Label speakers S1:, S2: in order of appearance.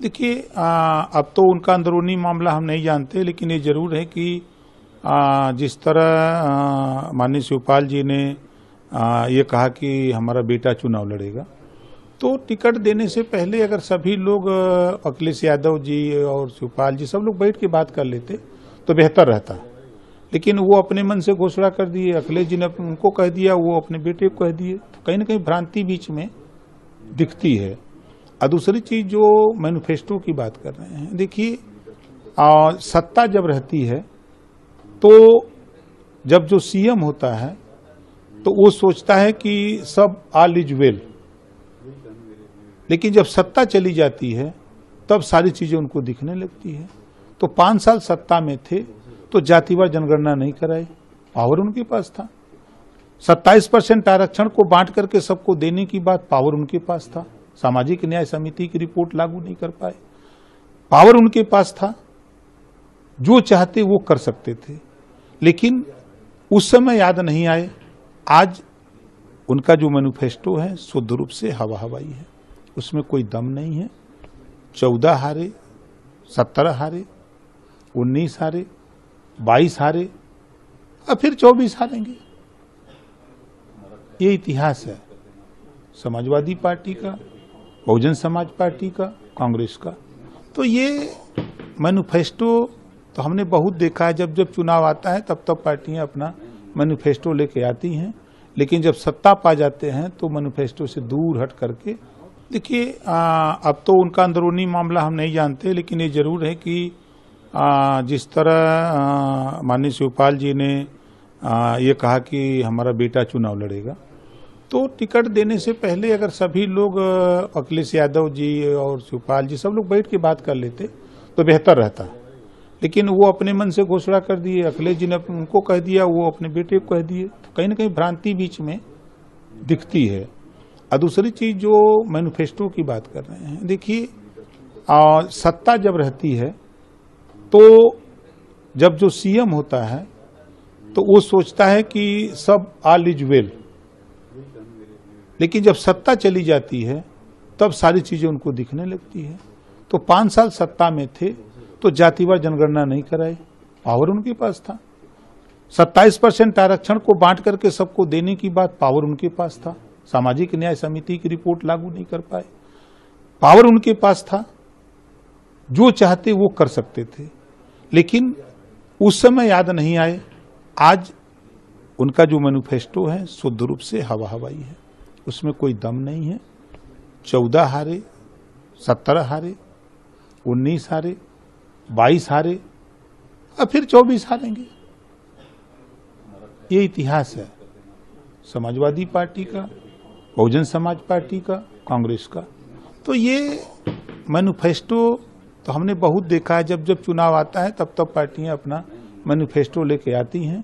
S1: देखिए, अब तो उनका अंदरूनी मामला हम नहीं जानते, लेकिन ये जरूर है कि जिस तरह माननीय शिवपाल जी ने ये कहा कि हमारा बेटा चुनाव लड़ेगा, तो टिकट देने से पहले अगर सभी लोग अखिलेश यादव जी और शिवपाल जी सब लोग बैठ के बात कर लेते तो बेहतर रहता। लेकिन वो अपने मन से घोषणा कर दिए, अखिलेश जी ने उनको कह दिया, वो अपने बेटे को कह दिए, तो कहीं ना कहीं भ्रांति बीच में दिखती है। और दूसरी चीज जो मैनिफेस्टो की बात कर रहे हैं, देखिए सत्ता जब रहती है तो जब जो सीएम होता है तो वो सोचता है कि सब ऑल इज वेल, लेकिन जब सत्ता चली जाती है तब सारी चीजें उनको दिखने लगती है। तो 5 साल सत्ता में थे तो जातिवार जनगणना नहीं कराई, पावर उनके पास था। 27% आरक्षण को बांट करके सबको देने की बात, पावर उनके पास था। सामाजिक न्याय समिति की रिपोर्ट लागू नहीं कर पाए, पावर उनके पास था। जो चाहते वो कर सकते थे, लेकिन उस समय याद नहीं आए। आज उनका जो मैनिफेस्टो है शुद्ध रूप से हवा हवाई है, उसमें कोई दम नहीं है। 14 हारे, 17 हारे, 19 हारे, 22 हारे और फिर 24 हारेंगे। ये इतिहास है समाजवादी पार्टी का, बहुजन समाज पार्टी का, कांग्रेस का। तो ये मैनिफेस्टो तो हमने बहुत देखा है, जब जब चुनाव आता है तब तब पार्टियां अपना मैनिफेस्टो लेके आती हैं, लेकिन जब सत्ता पा जाते हैं तो मैनिफेस्टो से दूर हट करके, देखिए अब तो उनका अंदरूनी मामला हम नहीं जानते, लेकिन ये जरूर है कि जिस तरह माननीय शिवपाल जी ने ये कहा कि हमारा बेटा चुनाव लड़ेगा, तो टिकट देने से पहले अगर सभी लोग अखिलेश यादव जी और शिवपाल जी सब लोग बैठ के बात कर लेते तो बेहतर रहता। लेकिन वो अपने मन से घोषणा कर दिए, अखिलेश जी ने उनको कह दिया, वो अपने बेटे को कह दिए, तो कहीं ना कहीं भ्रांति बीच में दिखती है। और दूसरी चीज जो मैनिफेस्टो की बात कर रहे हैं, देखिए सत्ता जब रहती है तो जब जो सीएम होता है तो वो सोचता है कि सब ऑल इज वेल, लेकिन जब सत्ता चली जाती है तब सारी चीजें उनको दिखने लगती है। तो 5 साल सत्ता में थे तो जातिवार जनगणना नहीं कराई, पावर उनके पास था। 27% आरक्षण को बांट करके सबको देने की बात, पावर उनके पास था। सामाजिक न्याय समिति की रिपोर्ट लागू नहीं कर पाए, पावर उनके पास था। जो चाहते वो कर सकते थे, लेकिन उस समय याद नहीं आए। आज उनका जो मैनिफेस्टो है शुद्ध रूप से हवा हवाई है, उसमें कोई दम नहीं है। 14 हारे, 17 हारे, 19 हारे, 22 हारे और फिर 24 हारेंगे। ये इतिहास है समाजवादी पार्टी का, बहुजन समाज पार्टी का, कांग्रेस का। तो ये मैनिफेस्टो तो हमने बहुत देखा है, जब जब चुनाव आता है तब तब पार्टियां अपना मैनिफेस्टो लेके आती हैं।